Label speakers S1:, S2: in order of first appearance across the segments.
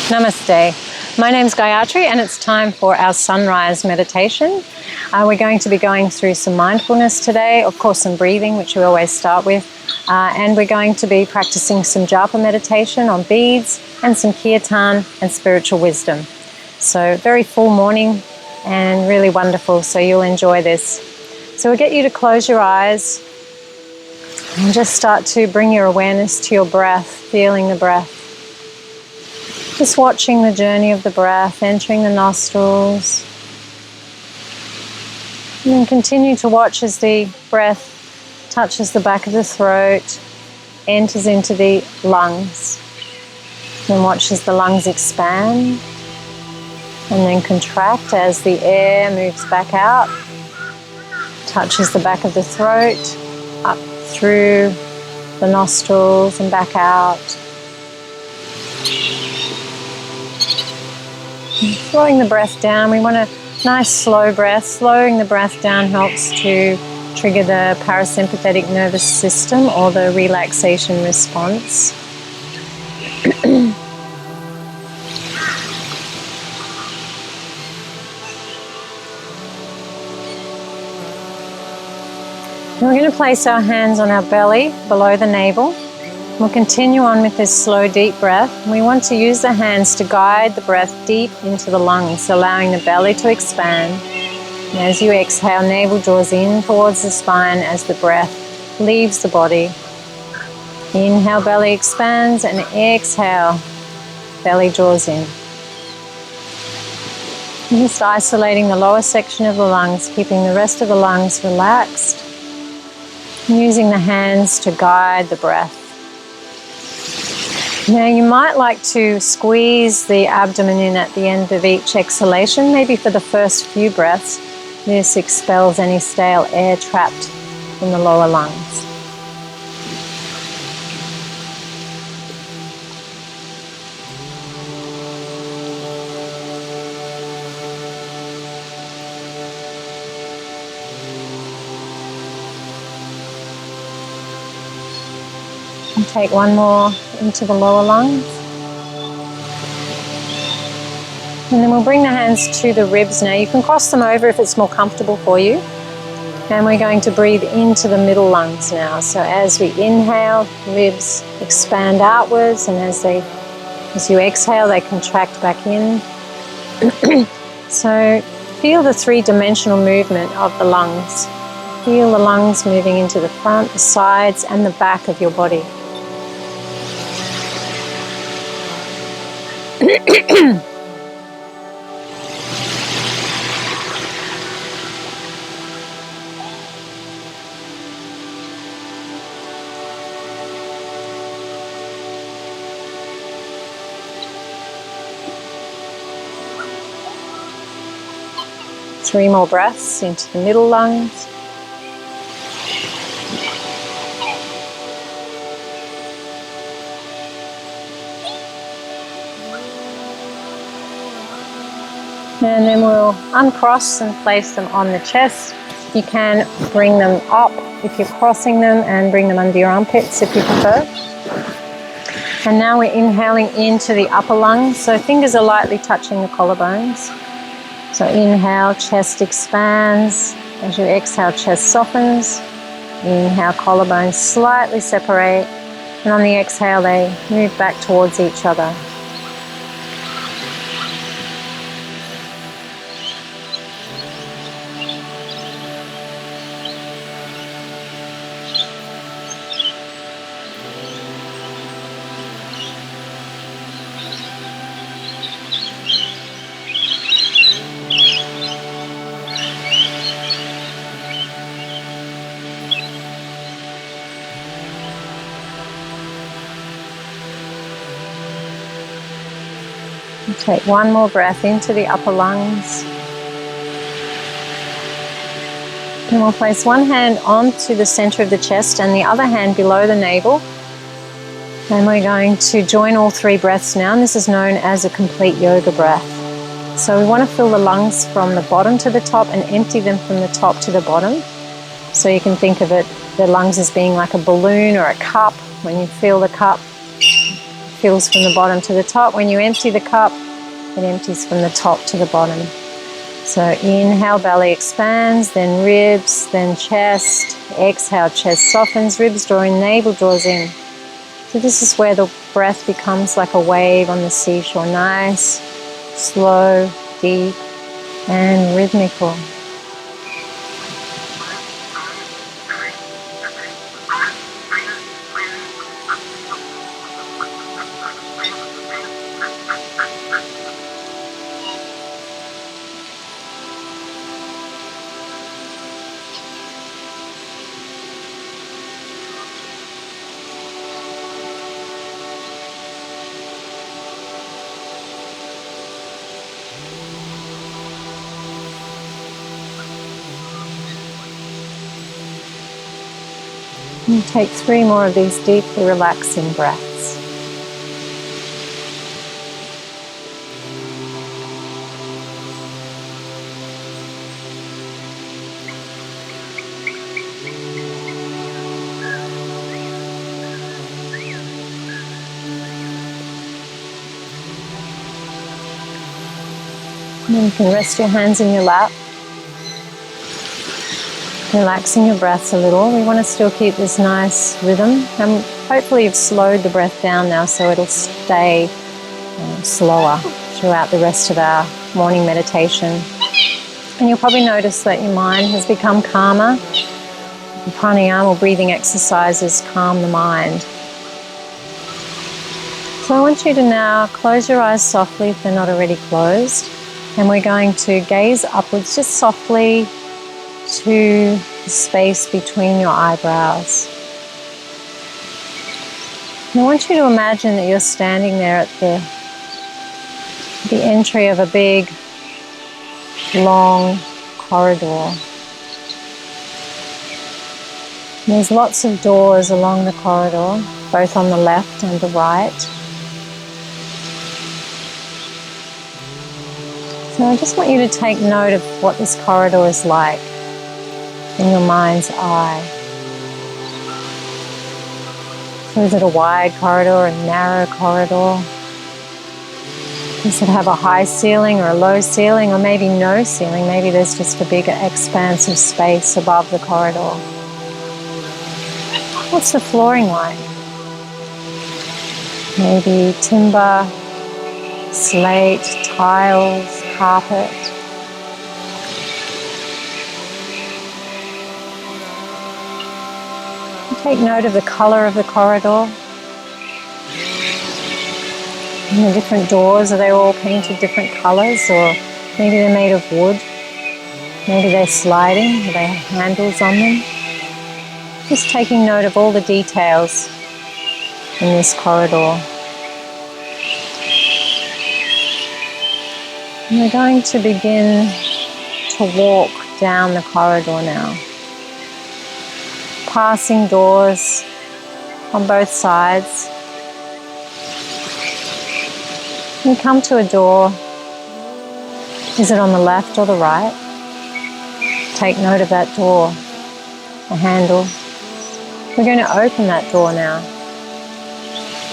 S1: Namaste. My name's Gayatri and it's time for our sunrise meditation. We're going to be going through some mindfulness today, of course some breathing, which we always start with, and we're going to be practicing some japa meditation on beads and some kirtan and spiritual wisdom. So very full morning and really wonderful, so you'll enjoy this. So we'll get you to close your eyes and just start to bring your awareness to your breath, feeling the breath. Just watching the journey of the breath, entering the nostrils. And then continue to watch as the breath touches the back of the throat, enters into the lungs. Then watch as the lungs expand and then contract as the air moves back out, touches the back of the throat, up through the nostrils and back out. Slowing the breath down, we want a nice slow breath. Slowing the breath down helps to trigger the parasympathetic nervous system or the relaxation response. We're going to place our hands on our belly below the navel. We'll continue on with this slow, deep breath. We want to use the hands to guide the breath deep into the lungs, allowing the belly to expand. And as you exhale, navel draws in towards the spine as the breath leaves the body. Inhale, belly expands, and exhale, belly draws in. And just isolating the lower section of the lungs, keeping the rest of the lungs relaxed. And using the hands to guide the breath. Now you might like to squeeze the abdomen in at the end of each exhalation. Maybe for the first few breaths, this expels any stale air trapped in the lower lungs. And take one more into the lower lungs. And then we'll bring the hands to the ribs now. You can cross them over if it's more comfortable for you. And we're going to breathe into the middle lungs now. So as we inhale, ribs expand outwards, and as you exhale, they contract back in. So feel the three-dimensional movement of the lungs. Feel the lungs moving into the front, the sides, and the back of your body. Three more breaths into the middle lungs. And then we'll uncross and place them on the chest. You can bring them up if you're crossing them and bring them under your armpits if you prefer. And now we're inhaling into the upper lungs. So fingers are lightly touching the collarbones. So inhale, chest expands. As you exhale, chest softens. Inhale, collarbones slightly separate. And on the exhale, they move back towards each other. Take one more breath into the upper lungs. And we'll place one hand onto the center of the chest and the other hand below the navel. And we're going to join all three breaths now. And this is known as a complete yoga breath. So we want to fill the lungs from the bottom to the top and empty them from the top to the bottom. So you can think of it, the lungs as being like a balloon or a cup. When you fill the cup, fills from the bottom to the top. When you empty the cup, it empties from the top to the bottom. So inhale, belly expands, then ribs, then chest. Exhale, chest softens, ribs draw in, navel draws in. So this is where the breath becomes like a wave on the seashore. Nice, slow, deep, and rhythmical. And take 3 more of these deeply relaxing breaths. And then you can rest your hands in your lap. Relaxing your breaths a little. We want to still keep this nice rhythm, and hopefully you've slowed the breath down now so it'll stay slower throughout the rest of our morning meditation. And you'll probably notice that your mind has become calmer. The pranayama or breathing exercises calm the mind. So I want you to now close your eyes softly if they're not already closed, and we're going to gaze upwards just softly to the space between your eyebrows. And I want you to imagine that you're standing there at the entry of a big, long corridor. And there's lots of doors along the corridor, both on the left and the right. So I just want you to take note of what this corridor is like in your mind's eye. So is it a wide corridor, a narrow corridor? Does it have a high ceiling or a low ceiling, or maybe no ceiling? Maybe there's just a bigger expanse of space above the corridor. What's the flooring like? Maybe timber, slate, tiles, carpet. Take note of the color of the corridor. And the different doors, are they all painted different colors, or maybe they're made of wood? Maybe they're sliding, or they have handles on them. Just taking note of all the details in this corridor. And we're going to begin to walk down the corridor now, passing doors on both sides. You come to a door. Is it on the left or the right? Take note of that door, the handle. We're going to open that door now.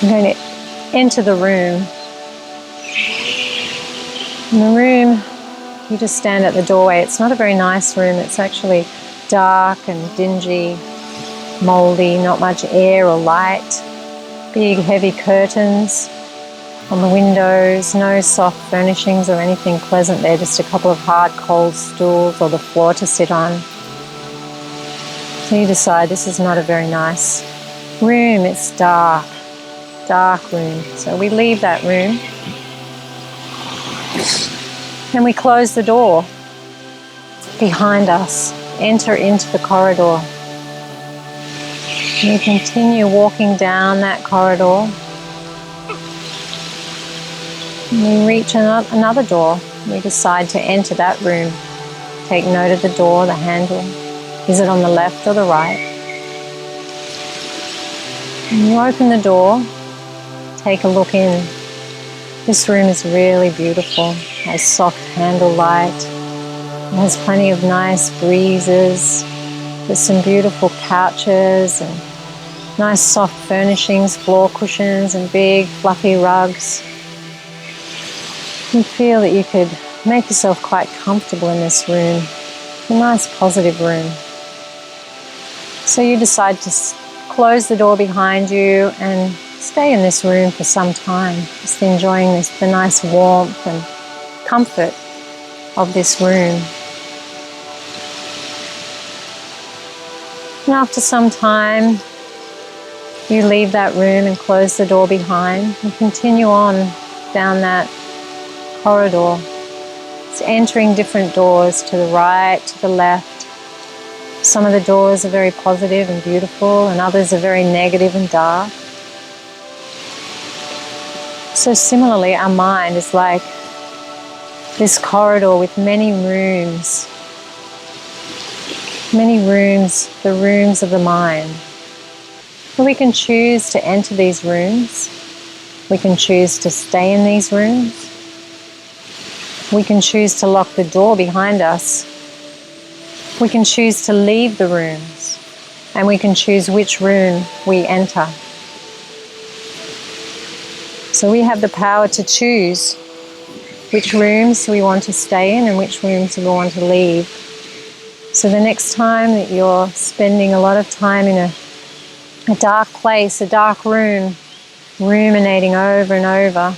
S1: I'm going to enter the room. In the room, you just stand at the doorway. It's not a very nice room. It's actually dark and dingy, moldy, not much air or light. Big, heavy curtains on the windows, no soft furnishings or anything pleasant there, just a couple of hard, cold stools or the floor to sit on. So you decide this is not a very nice room. It's dark, dark room. So we leave that room and we close the door behind us, enter into the corridor. You continue walking down that corridor. And we reach another door. We decide to enter that room. Take note of the door, the handle. Is it on the left or the right? And you open the door, take a look in. This room is really beautiful. It has soft handle light. It has plenty of nice breezes. There's some beautiful couches and Nice soft furnishings, floor cushions and big fluffy rugs. You feel that you could make yourself quite comfortable in this room. A nice positive room. So you decide to close the door behind you and stay in this room for some time, just enjoying the nice warmth and comfort of this room. And after some time, you leave that room and close the door behind and continue on down that corridor. It's entering different doors to the right, to the left. Some of the doors are very positive and beautiful, and others are very negative and dark. So similarly, our mind is like this corridor with many rooms. Many rooms, the rooms of the mind. And we can choose to enter these rooms. We can choose to stay in these rooms. We can choose to lock the door behind us. We can choose to leave the rooms. And we can choose which room we enter. So we have the power to choose which rooms we want to stay in and which rooms we want to leave. So the next time that you're spending a lot of time in a dark place, a dark room, ruminating over and over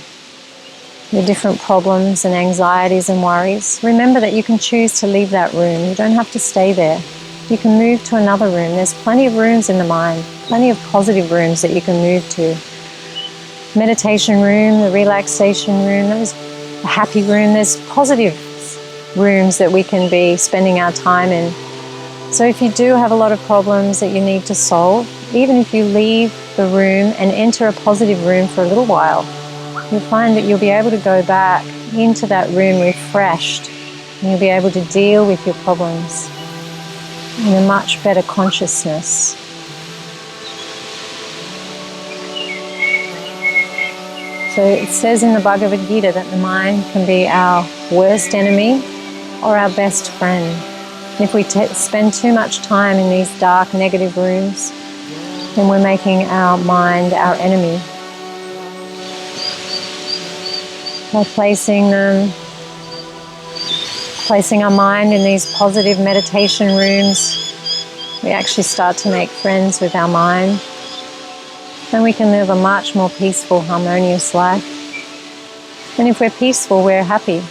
S1: your different problems and anxieties and worries, remember that you can choose to leave that room. You don't have to stay there. You can move to another room. There's plenty of rooms in the mind, plenty of positive rooms that you can move to. Meditation room, the relaxation room, the happy room. There's positive rooms that we can be spending our time in. So if you do have a lot of problems that you need to solve, even if you leave the room and enter a positive room for a little while, you'll find that you'll be able to go back into that room refreshed, and you'll be able to deal with your problems in a much better consciousness. So it says in the Bhagavad Gita that the mind can be our worst enemy or our best friend. And if we spend too much time in these dark, negative rooms, then we're making our mind our enemy. By placing our mind in these positive meditation rooms, we actually start to make friends with our mind. And we can live a much more peaceful, harmonious life. And if we're peaceful, we're happy.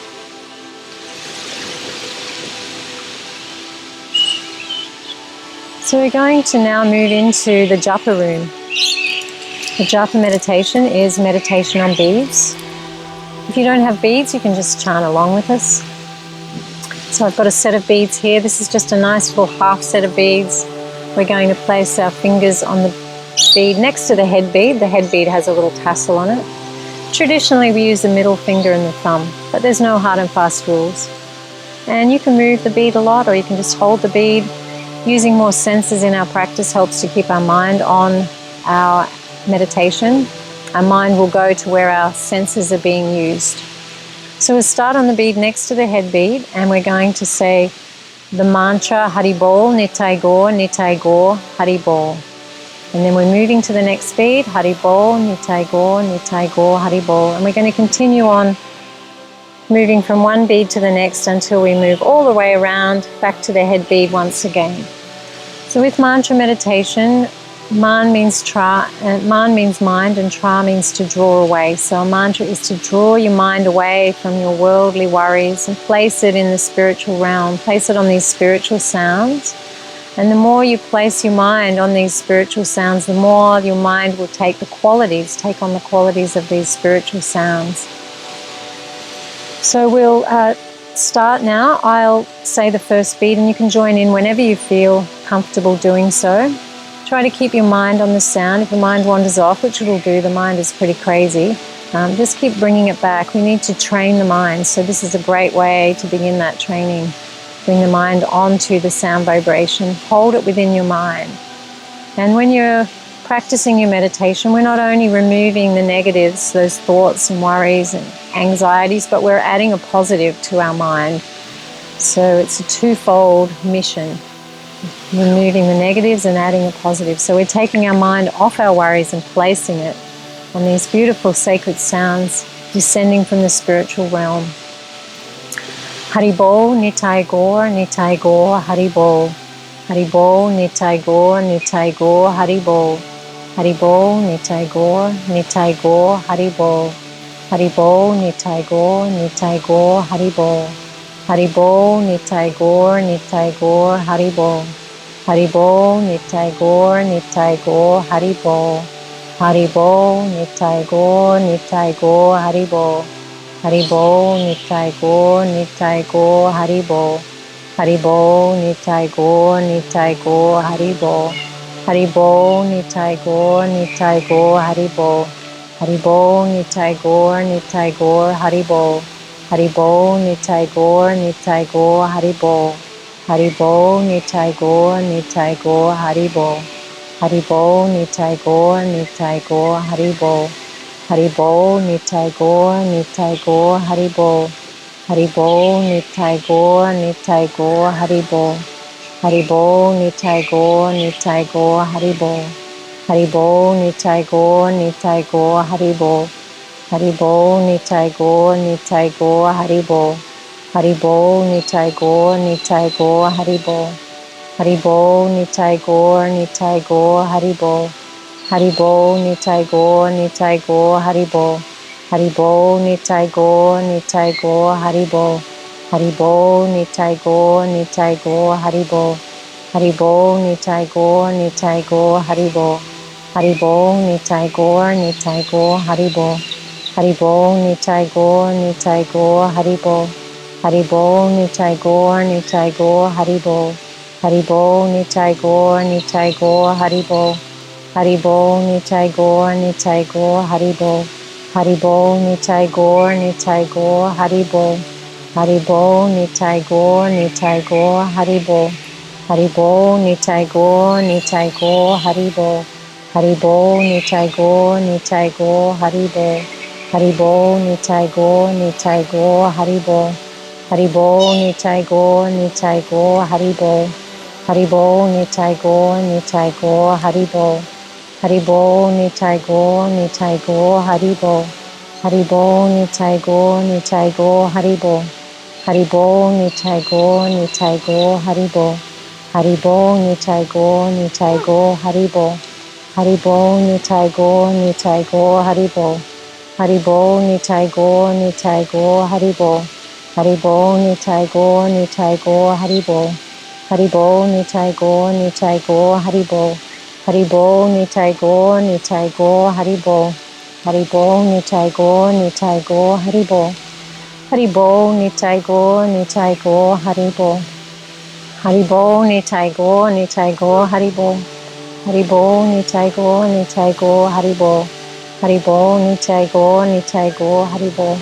S1: So we're going to now move into the japa room. The japa meditation is meditation on beads. If you don't have beads, you can just chant along with us. So I've got a set of beads here. This is just a nice little half set of beads. We're going to place our fingers on the bead next to the head bead. The head bead has a little tassel on it. Traditionally, we use the middle finger and the thumb, but there's no hard and fast rules. And you can move the bead a lot, or you can just hold the bead. Using more senses in our practice helps to keep our mind on our meditation. Our mind will go to where our senses are being used. So we'll start on the bead next to the head bead, and we're going to say the mantra Hari Bol, Nitai Gaur, Hari Bol. And then we're moving to the next bead, Hari Bol, Nitai Gaur, Hari Bol. And we're going to continue on moving from one bead to the next until we move all the way around back to the head bead once again. So with mantra meditation, man means mind and tra means to draw away. So a mantra is to draw your mind away from your worldly worries and place it in the spiritual realm, place it on these spiritual sounds. And the more you place your mind on these spiritual sounds, the more your mind will take on the qualities of these spiritual sounds. So we'll start now. I'll say the first bead and you can join in whenever you feel comfortable doing so. Try to keep your mind on the sound. If the mind wanders off, which it will do, the mind is pretty crazy, just keep bringing it back. We need to train the mind, so this is a great way to begin that training. Bring the mind onto the sound vibration. Hold it within your mind. And when you're practicing your meditation, we're not only removing the negatives, those thoughts and worries and anxieties, but we're adding a positive to our mind. So it's a twofold mission. removing the negatives and adding a positive. So we're taking our mind off our worries and placing it on these beautiful sacred sounds descending from the spiritual realm. Haribol, Nitai Gaur, Nitai Gaur, Haribol. Haribol, Nitai Gaur, Nitai Gaur, Haribol. Haribol, Nitai Gaur, Nitai Gaur, Haribol. Haribol, Nitai Gaur, Nitai Gaur, Haribol. Haribol, Nitai Gaur, Nitai Gaur, Haribol. Haribol, Nitai Gaur, Nitai Gaur, Haribol. Haribol, Nitai Gaur, Nitai Gaur, Haribol. Haribol, Nitai Gaur, Nitai Gaur, Haribol. Haribol, Nitai Gaur, Nitai Gaur, Haribol. Haribol, Nitai Gaur, Nitai Gaur, Haribol. Haribol, Nitai Gaur, Nitai Gaur, Haribol. Haribol, Nitai Gaur, Nitai Gaur, Haribol. Haribol, Nitai Gaur, Nitai Gaur, Haribol. Haribol, Nitai Gaur, Nitai Gaur, Haribol. Haribol, Nitai Gaur, Nitai Gaur, Haribol. Haribol, Nitai Gaur, Nitai Gaur, Haribol. Haribol, Nitai Gaur, Nitai Gaur, Haribol. Haribol, Nitai Gaur, Nitai Gaur, Haribol. Haribol, Nitai Gaur, Nitai Gaur, Haribol. Haribol, Nitai Gaur, Nitai Gaur, Haribol. Haribol, Nitai Gaur, Nitai Gaur, Haribol. Haribol, Nitai Gaur, Nitai Gaur, Haribol. Haribol, Nitai Gaur, Nitai Gaur, Haribol. Haribol, Nitai Gaur, Nitai Gaur, Haribol. Haribol, Nitai Gaur, Nitai Gaur, Haribol. Haribol, Nitai Gaur, Nitai Gaur, Haribol. Haribol, Nitai Gaur, Nitai Gaur, Haribol. Haribol, Nitai Gaur, Nitai Gaur, Haribol. Haribol, Nitai Gaur, Nitai Gaur, Haribol. Haribol, Nitai Gaur, Nitai Gaur, Haribol. Haribol, Nitai Gaur, Nitai Gaur, Haribol. Haribol, Nitai Gaur, Nitai Gaur, Haribol. Haribol, Nitai Gaur, Nitai Gaur, Haribol. Haribol, Nitai Gaur, Nitai Gaur, Haribol. Haribol, Nitai Gaur, Nitai Gaur, Haribol. Haribol, Nitai Gaur, Nitai Gaur, Haribol. Haribol, Nitai Gaur, Nitai Gaur, Haribol. Haribol, Nitai Gaur, Nitai Gaur, Haribol. Haribol, Nitai Gaur, Nitai Gaur, Haribol. Haribol, Nitai Gaur, Nitai Gaur, Haribol. Haribol, Nitai Gaur, Nitai Gaur, Haribol. Haribol, Nitai Gaur, Nitai Gaur, Haribol. Haribol, Nitai Gaur, Nitai Gaur, Haribol. Haribol, Nitai Gaur, Nitai Gaur, Haribol. Haribol, Nitai Gaur, Nitai Gaur, Haribol. Haribol, Nitai Gaur, Nitai Gaur, Haribol. Haribol, Nitai Gaur, Nitai Gaur, Haribol. Haribol, Nitai Gaur, Nitai Gaur, Haribol. Haribol, Nitai Gaur, Nitai Gaur, Haribol. Haribol, Nitai Gaur, Nitai Gaur, Haribol. Haribol, Nitai Gaur, Nitai Gaur, Haribol.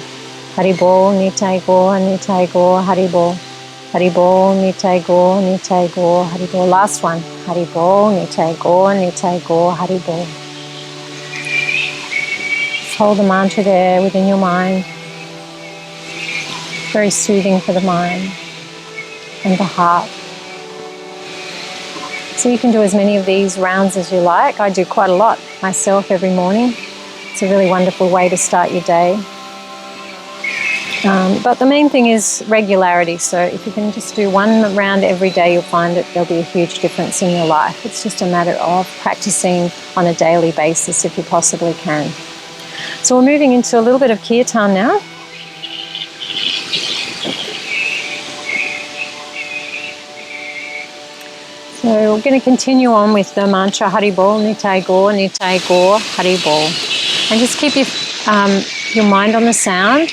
S1: Haribol, Nitai Gaur, Nitai Gaur, Haribol. Haribol, Nitai Gaur, Nitai Gaur, Haribol. Last one. Haribol, Nitai Gaur, Nitai Gaur, Haribol. Just hold the mantra there within your mind. Very soothing for the mind and the heart. So you can do as many of these rounds as you like. I do quite a lot myself every morning. It's a really wonderful way to start your day. But the main thing is regularity. So if you can just do one round every day, you'll find that there'll be a huge difference in your life. It's just a matter of practicing on a daily basis if you possibly can. So we're moving into a little bit of kirtan now. So we're going to continue on with the mantra Haribol, Nitai Gaur, Nitai Gaur, Haribol. And just keep your mind on the sound.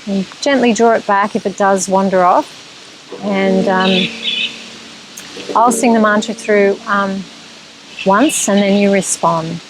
S1: And gently draw it back if it does wander off. And I'll sing the mantra through once and then you respond.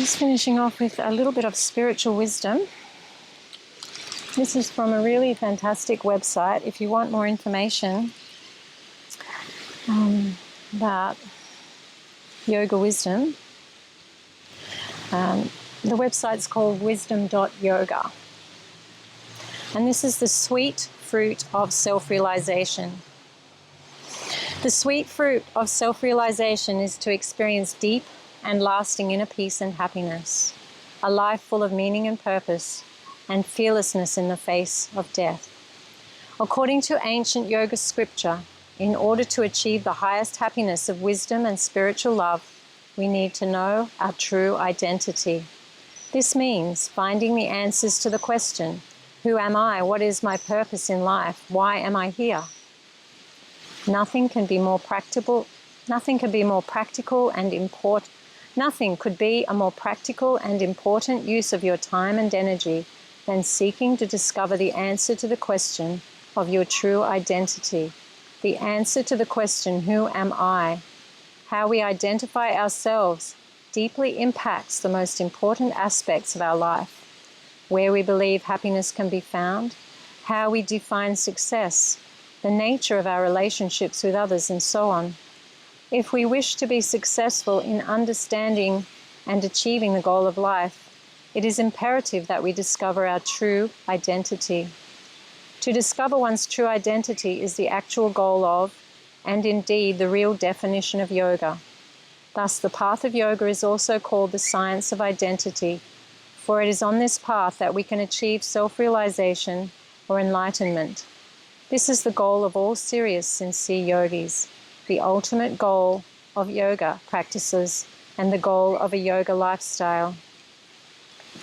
S1: Just finishing off with a little bit of spiritual wisdom. This is from a really fantastic website. If you want more information about yoga wisdom, the website's called wisdom.yoga. And this is the sweet fruit of self-realization. The sweet fruit of self-realization is to experience deep and lasting inner peace and happiness, a life full of meaning and purpose, and fearlessness in the face of death. According to ancient yoga scripture, in order to achieve the highest happiness of wisdom and spiritual love, we need to know our true identity. This means finding the answers to the question, who am I? What is my purpose in life? Why am I here? Nothing could be more practical and important. Nothing could be a more practical and important use of your time and energy than seeking to discover the answer to the question of your true identity. The answer to the question, who am I? How we identify ourselves deeply impacts the most important aspects of our life. Where we believe happiness can be found, how we define success, the nature of our relationships with others, and so on. If we wish to be successful in understanding and achieving the goal of life, it is imperative that we discover our true identity. To discover one's true identity is the actual goal of, and indeed the real definition of yoga. Thus, the path of yoga is also called the science of identity, for it is on this path that we can achieve self-realization or enlightenment. This is the goal of all serious, sincere yogis, the ultimate goal of yoga practices and the goal of a yoga lifestyle.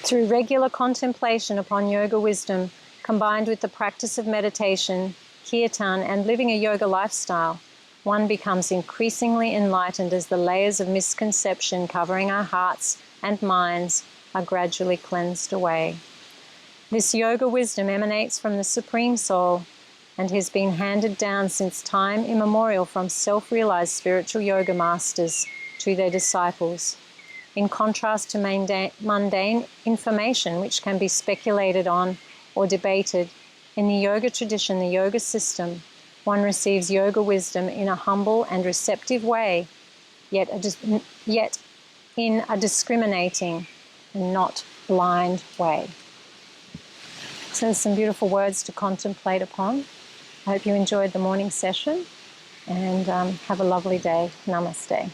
S1: Through regular contemplation upon yoga wisdom, combined with the practice of meditation, kirtan, and living a yoga lifestyle, one becomes increasingly enlightened as the layers of misconception covering our hearts and minds are gradually cleansed away. This yoga wisdom emanates from the Supreme Soul and has been handed down since time immemorial from self-realized spiritual yoga masters to their disciples. In contrast to mundane information which can be speculated on or debated, in the yoga tradition, the yoga system, one receives yoga wisdom in a humble and receptive way, yet in a discriminating and not blind way. So there's some beautiful words to contemplate upon. I hope you enjoyed the morning session, and have a lovely day. Namaste.